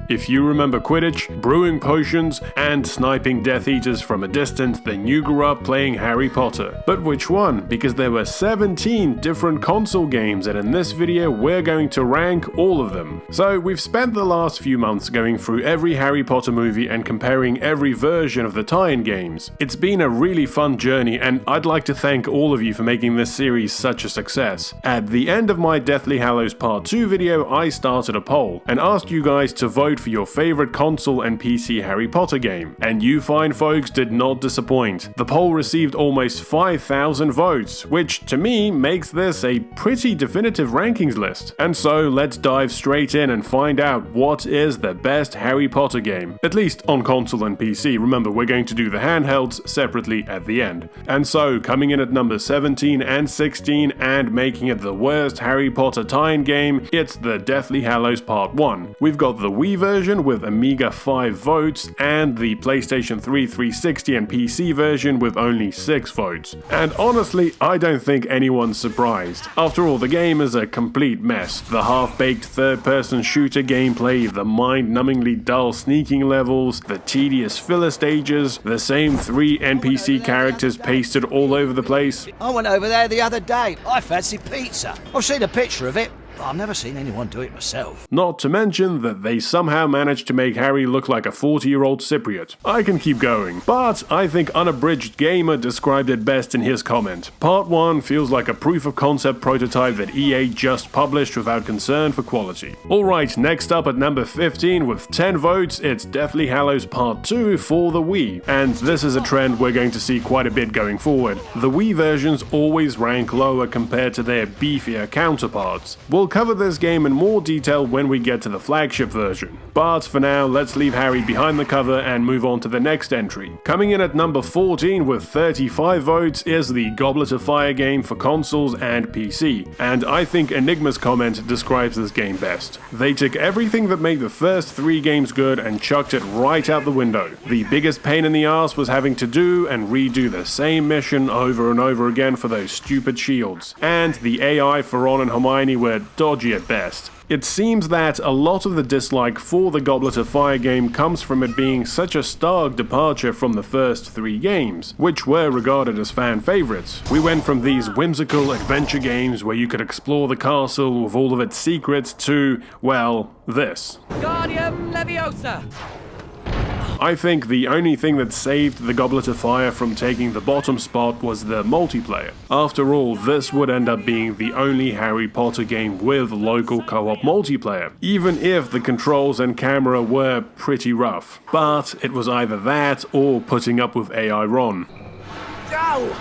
If you remember Quidditch, brewing potions, and sniping Death Eaters from a distance, then you grew up playing Harry Potter. But which one? Because there were 17 different console games, and in this video we're going to rank all of them. So we've spent the last few months going through every Harry Potter movie and comparing every version of the tie-in games. It's been a really fun journey, and I'd like to thank all of you for making this series such a success. At the end of my Deathly Hallows Part 2 video, I started a poll and asked you guys to vote for your favorite console and PC Harry Potter game. And you fine folks did not disappoint. The poll received almost 5,000 votes, which to me makes this a pretty definitive rankings list. And so let's dive straight in and find out what is the best Harry Potter game. At least on console and PC. Remember, we're going to do the handhelds separately at the end. And so, coming in at number 17 and 16 and making it the worst Harry Potter tie-in game, it's the Deathly Hallows Part 1. We've got the Wii version with a meager 5 votes and the PlayStation 3, 360 and PC version with only 6 votes. And honestly, I don't think anyone's surprised. After all, the game is a complete mess. The half-baked third-person shooter gameplay, the mind-numbingly dull sneaking levels, the tedious filler stages, the same 3 NPC characters pasted all over the place. I went over there the other day. I fancy pizza. I've seen a picture of it, but I've never seen anyone do it myself. Not to mention that they somehow managed to make Harry look like a 40-year-old Cypriot. I can keep going, but I think Unabridged Gamer described it best in his comment. Part 1 feels like a proof-of-concept prototype that EA just published without concern for quality. Alright, next up at number 15 with 10 votes, it's Deathly Hallows Part 2 for the Wii. And this is a trend we're going to see quite a bit going forward. The Wii versions always rank lower compared to their beefier counterparts. We'll cover this game in more detail when we get to the flagship version. But for now, let's leave Harry behind the cover and move on to the next entry. Coming in at number 14 with 35 votes is the Goblet of Fire game for consoles and PC. And I think Enigma's comment describes this game best. They took everything that made the first 3 games good and chucked it right out the window. The biggest pain in the ass was having to do and redo the same mission over and over again for those stupid shields. And the AI for Ron and Hermione were dodgy at best. It seems that a lot of the dislike for the Goblet of Fire game comes from it being such a stark departure from the first 3 games, which were regarded as fan favorites. We went from these whimsical adventure games where you could explore the castle with all of its secrets to, well, this. Guardium Leviosa! I think the only thing that saved the Goblet of Fire from taking the bottom spot was the multiplayer. After all, this would end up being the only Harry Potter game with local co-op multiplayer, even if the controls and camera were pretty rough. But it was either that or putting up with AI Ron. Ow!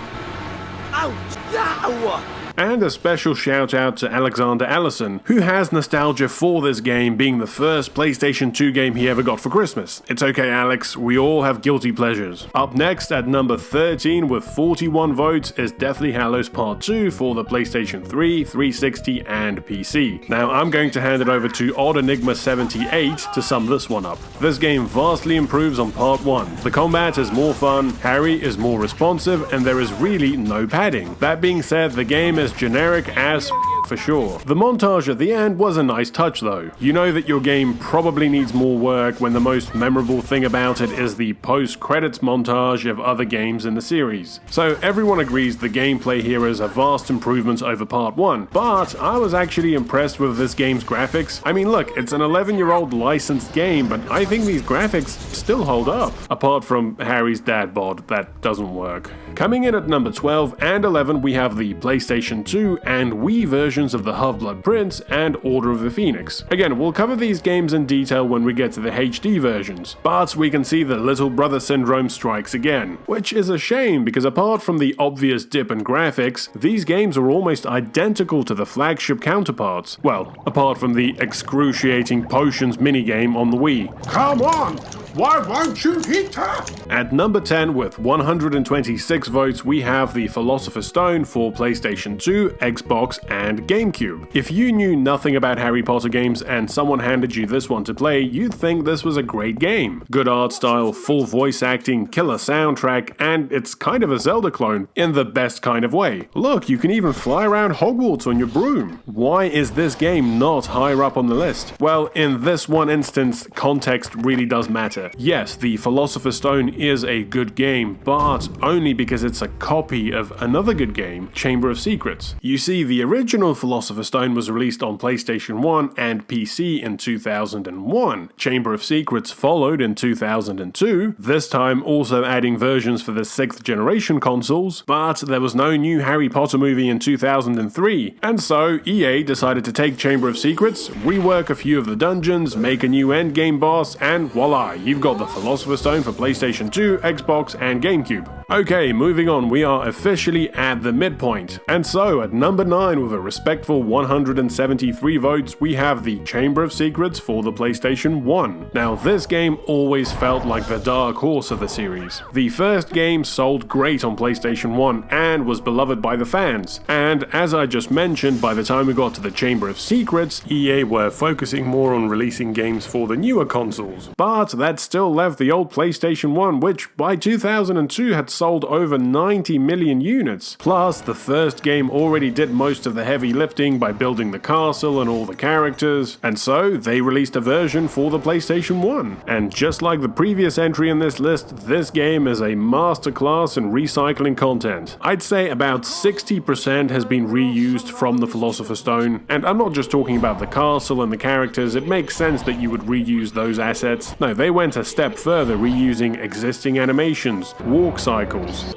Ouch! Ow! And a special shout out to Alexander Allison, who has nostalgia for this game being the first PlayStation 2 game he ever got for Christmas. It's okay, Alex, we all have guilty pleasures. Up next at number 13 with 41 votes is Deathly Hallows Part 2 for the PlayStation 3, 360 and PC. Now I'm going to hand it over to Odd Enigma 78 to sum this one up. This game vastly improves on Part 1. The combat is more fun, Harry is more responsive, and there is really no padding. That being said, the game is generic as for sure. The montage at the end was a nice touch though. You know that your game probably needs more work when the most memorable thing about it is the post-credits montage of other games in the series. So everyone agrees the gameplay here is a vast improvement over Part 1, but I was actually impressed with this game's graphics. I mean look, it's an 11-year-old licensed game, but I think these graphics still hold up. Apart from Harry's dad bod, that doesn't work. Coming in at number 12 and 11 we have the PlayStation 2 and Wii versions of the Half-Blood Prince and Order of the Phoenix. Again, we'll cover these games in detail when we get to the HD versions, but we can see the little brother syndrome strikes again, which is a shame because apart from the obvious dip in graphics, these games are almost identical to the flagship counterparts. Well, apart from the excruciating potions minigame on the Wii. Come on! Why won't you hit her? At number 10 with 126 votes, we have the Philosopher's Stone for PlayStation 2, Xbox, and GameCube. If you knew nothing about Harry Potter games and someone handed you this one to play, you'd think this was a great game. Good art style, full voice acting, killer soundtrack, and it's kind of a Zelda clone in the best kind of way. Look, you can even fly around Hogwarts on your broom. Why is this game not higher up on the list? Well, in this one instance, context really does matter. Yes, the Philosopher's Stone is a good game, but only because it's a copy of another good game, Chamber of Secrets. You see, the original Philosopher's Stone was released on PlayStation 1 and PC in 2001. Chamber of Secrets followed in 2002, this time also adding versions for the 6th generation consoles, but there was no new Harry Potter movie in 2003, and so EA decided to take Chamber of Secrets, rework a few of the dungeons, make a new endgame boss, and voila, you've got the Philosopher's Stone for PlayStation 2, Xbox, and GameCube. Okay, moving on, we are officially at the midpoint. And so, at number 9 with a respectful 173 votes, we have the Chamber of Secrets for the PlayStation 1. Now, this game always felt like the dark horse of the series. The first game sold great on PlayStation 1 and was beloved by the fans. And as I just mentioned, by the time we got to the Chamber of Secrets, EA were focusing more on releasing games for the newer consoles. But that still left the old PlayStation 1, which by 2002 had sold over 90 million units. Plus, the first game already did most of the heavy lifting by building the castle and all the characters, and so they released a version for the PlayStation 1. And just like the previous entry in this list, this game is a masterclass in recycling content. I'd say about 60% has been reused from the Philosopher's Stone, and I'm not just talking about the castle and the characters. It makes sense that you would reuse those assets. No, they went a step further, reusing existing animations, walk cycles,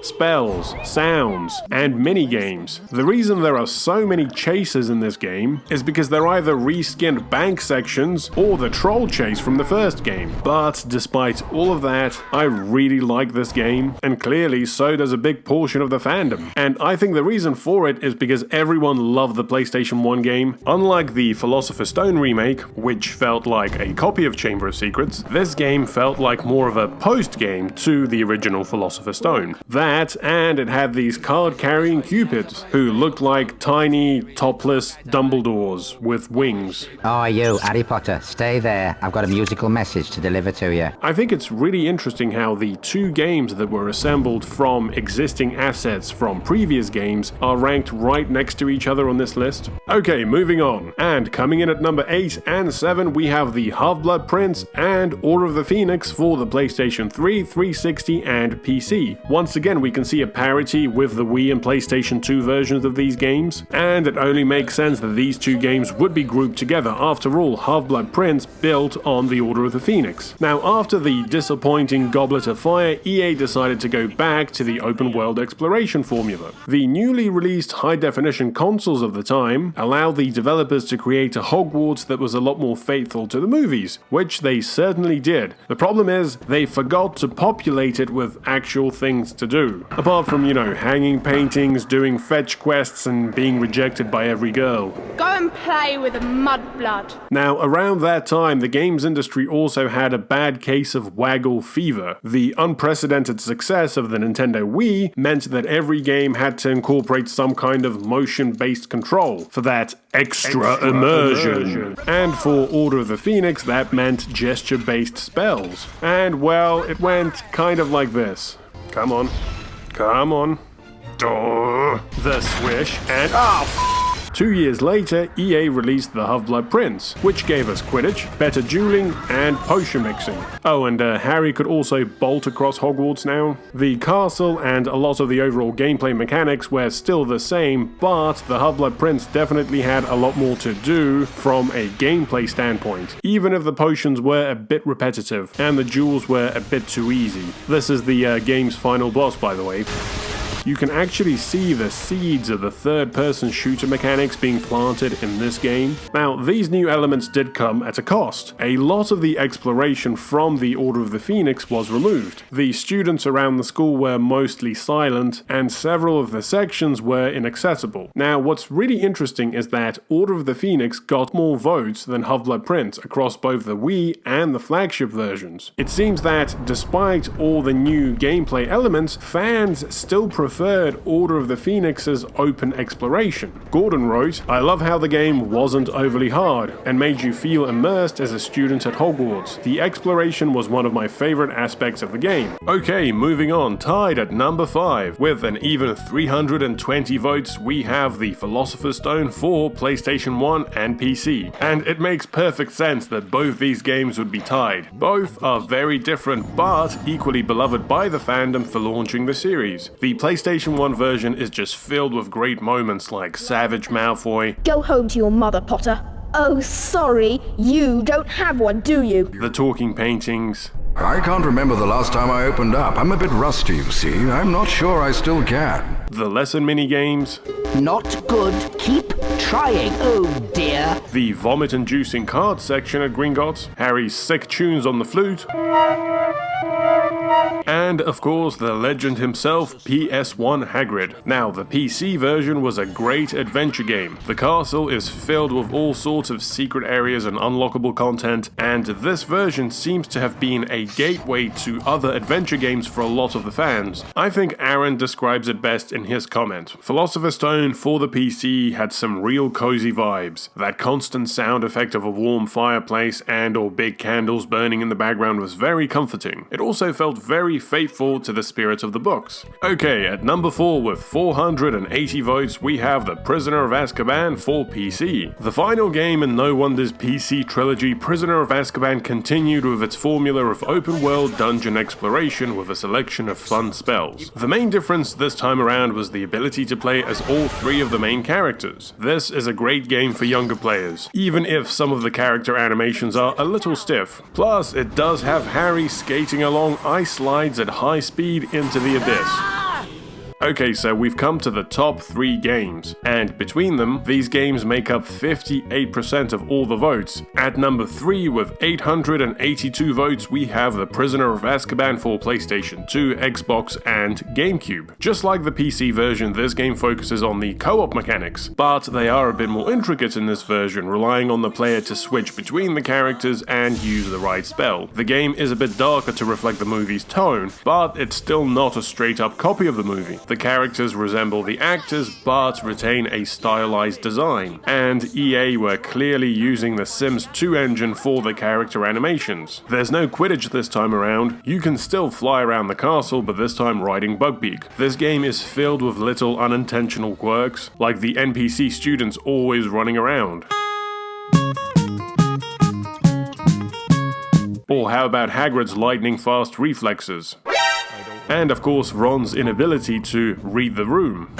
spells, sounds, and mini-games. The reason there are so many chases in this game is because they're either reskinned bank sections or the troll chase from the first game. But despite all of that, I really like this game, and clearly so does a big portion of the fandom. And I think the reason for it is because everyone loved the PlayStation 1 game. Unlike the Philosopher's Stone remake, which felt like a copy of Chamber of Secrets, this game felt like more of a post-game to the original Philosopher's Stone. That, and it had these card-carrying cupids, who looked like tiny, topless Dumbledores with wings. Oh, you, Harry Potter, stay there. I've got a musical message to deliver to you. I think it's really interesting how the two games that were assembled from existing assets from previous games are ranked right next to each other on this list. Okay, moving on. And coming in at number 8 and 7, we have the Half-Blood Prince and Order of the Phoenix for the PlayStation 3, 360, and PC. Once again, we can see a parity with the Wii and PlayStation 2 versions of these games, and it only makes sense that these two games would be grouped together. After all, Half-Blood Prince built on the Order of the Phoenix. Now, after the disappointing Goblet of Fire, EA decided to go back to the open-world exploration formula. The newly released high-definition consoles of the time allowed the developers to create a Hogwarts that was a lot more faithful to the movies, which they certainly did. The problem is, they forgot to populate it with actual things to do. Apart from, hanging paintings, doing fetch quests, and being rejected by every girl. Go and play with the mudblood. Now, around that time, the games industry also had a bad case of waggle fever. The unprecedented success of the Nintendo Wii meant that every game had to incorporate some kind of motion-based control for that extra immersion. And for Order of the Phoenix, that meant gesture-based spells. And, well, it went kind of like this. Come on. Come on. Duh. The swish and... 2 years later, EA released the Half-Blood Prince, which gave us Quidditch, better dueling, and potion mixing. Oh, and Harry could also bolt across Hogwarts now. The castle and a lot of the overall gameplay mechanics were still the same, but the Half-Blood Prince definitely had a lot more to do from a gameplay standpoint, even if the potions were a bit repetitive and the duels were a bit too easy. This is the game's final boss, by the way. you can actually see the seeds of the third-person shooter mechanics being planted in this game. Now, these new elements did come at a cost. A lot of the exploration from the Order of the Phoenix was removed. The students around the school were mostly silent, and several of the sections were inaccessible. Now, what's really interesting is that Order of the Phoenix got more votes than Half-Blood Prince across both the Wii and the flagship versions. It seems that despite all the new gameplay elements, fans still preferred Order of the Phoenix's open exploration. Gordon wrote, "I love how the game wasn't overly hard and made you feel immersed as a student at Hogwarts. The exploration was one of my favorite aspects of the game." Okay, moving on, tied at number 5. With an even 320 votes, we have the Philosopher's Stone for PlayStation 1 and PC. And it makes perfect sense that both these games would be tied. Both are very different, but equally beloved by the fandom for launching the series. The PlayStation 1 version is just filled with great moments like Savage Malfoy, Go home to your mother, Potter. Oh, sorry, you don't have one, do you? the talking paintings, I can't remember the last time I opened up. I'm a bit rusty, you see. I'm not sure I still can. the lesson minigames, Not good. Keep trying. Oh dear. the vomit-inducing cards section at Gringotts, Harry's sick tunes on the flute, and of course the legend himself, PS1 Hagrid. Now, the PC version was a great adventure game. The castle is filled with all sorts of secret areas and unlockable content, and this version seems to have been a gateway to other adventure games for a lot of the fans. I think Aaron describes it best in his comment. Philosopher's Stone for the PC had some real cozy vibes. That constant sound effect of a warm fireplace and or big candles burning in the background was very comforting. It also felt very faithful to the spirit of the books. Okay, at number 4 with 480 votes, we have The Prisoner of Azkaban for PC. The final game in No Wonder's PC trilogy, Prisoner of Azkaban continued with its formula of open-world dungeon exploration with a selection of fun spells. The main difference this time around was the ability to play as all 3 of the main characters. This is a great game for younger players, even if some of the character animations are a little stiff. Plus, it does have Harry skating along ice slides at high speed into the abyss. Okay, so we've come to the top 3 games, and between them, these games make up 58% of all the votes. At number 3 with 882 votes, we have The Prisoner of Azkaban for PlayStation 2, Xbox, and GameCube. Just like the PC version, this game focuses on the co-op mechanics, but they are a bit more intricate in this version, relying on the player to switch between the characters and use the right spell. The game is a bit darker to reflect the movie's tone, but it's still not a straight-up copy of the movie. The characters resemble the actors, but retain a stylized design. And EA were clearly using the Sims 2 engine for the character animations. There's no Quidditch this time around. You can still fly around the castle, but this time riding Buckbeak. This game is filled with little unintentional quirks, like the NPC students always running around. Or how about Hagrid's lightning-fast reflexes? And of course, Ron's inability to read the room.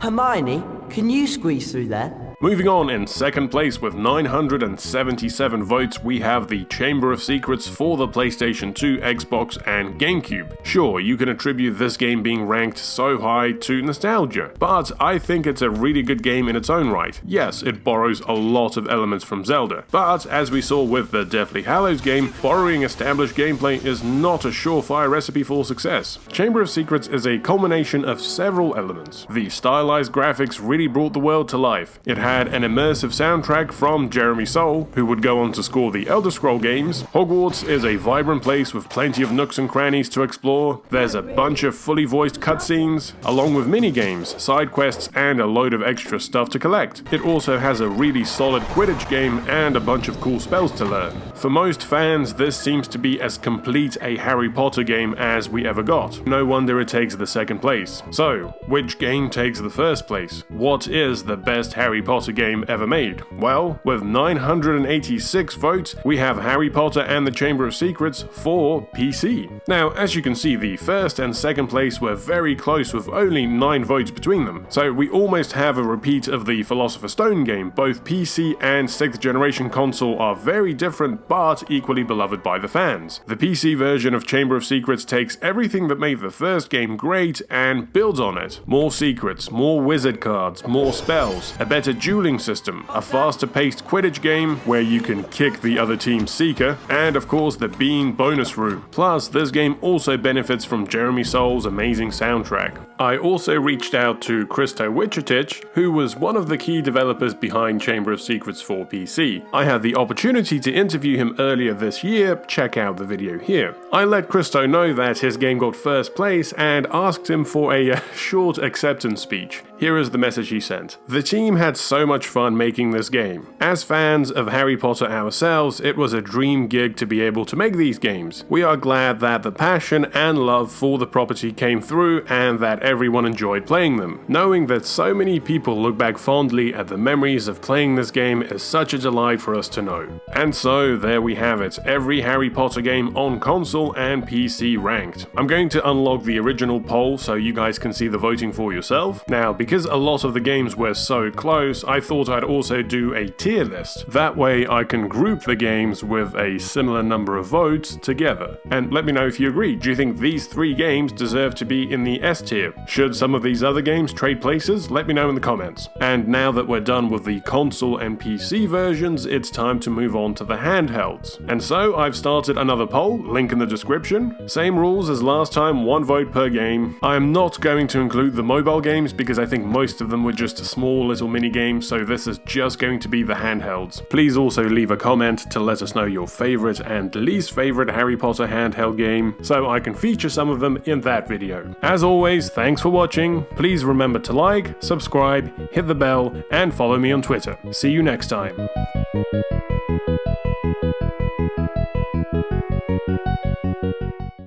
Hermione, can you squeeze through there? Moving on, in second place with 977 votes, we have the Chamber of Secrets for the PlayStation 2, Xbox, and GameCube. Sure, you can attribute this game being ranked so high to nostalgia, but I think it's a really good game in its own right. Yes, it borrows a lot of elements from Zelda, but as we saw with the Deathly Hallows game, borrowing established gameplay is not a surefire recipe for success. Chamber of Secrets is a culmination of several elements. The stylized graphics really brought the world to life. It had an immersive soundtrack from Jeremy Soule, who would go on to score the Elder Scrolls games. Hogwarts is a vibrant place with plenty of nooks and crannies to explore. There's a bunch of fully voiced cutscenes, along with mini-games, side quests, and a load of extra stuff to collect. It also has a really solid Quidditch game and a bunch of cool spells to learn. For most fans, this seems to be as complete a Harry Potter game as we ever got. No wonder it takes the second place. So, which game takes the first place? What is the best Harry Potter Potter game ever made? Well, with 986 votes, we have Harry Potter and the Chamber of Secrets for PC. Now, as you can see, the first and second place were very close with only 9 votes between them, so we almost have a repeat of the Philosopher's Stone game. Both PC and 6th generation console are very different but equally beloved by the fans. The PC version of Chamber of Secrets takes everything that made the first game great and builds on it. More secrets, more wizard cards, more spells, a better dueling system, a faster paced Quidditch game where you can kick the other team's seeker, and of course the Bean bonus room. Plus, this game also benefits from Jeremy Soul's amazing soundtrack. I also reached out to Christo Wichetich, who was one of the key developers behind Chamber of Secrets for PC. I had the opportunity to interview him earlier this year, check out the video here. I let Christo know that his game got first place and asked him for a short acceptance speech. Here is the message he sent. The team had so much fun making this game. As fans of Harry Potter ourselves, it was a dream gig to be able to make these games. We are glad that the passion and love for the property came through and that everyone enjoyed playing them. Knowing that so many people look back fondly at the memories of playing this game is such a delight for us to know. And so there we have it, every Harry Potter game on console and PC ranked. I'm going to unlock the original poll so you guys can see the voting for yourself. Now, because a lot of the games were so close, I thought I'd also do a tier list. That way I can group the games with a similar number of votes together. And let me know if you agree. Do you think these 3 games deserve to be in the S tier? Should some of these other games trade places? Let me know in the comments. And now that we're done with the console and PC versions, it's time to move on to the handhelds. And so I've started another poll, link in the description. Same rules as last time, 1 vote per game. I am not going to include the mobile games because I think most of them were just small little mini games, so this is just going to be the handhelds. Please also leave a comment to let us know your favorite and least favorite Harry Potter handheld game, so I can feature some of them in that video. As always, thanks for watching. Please remember to like, subscribe, hit the bell, and follow me on Twitter. See you next time.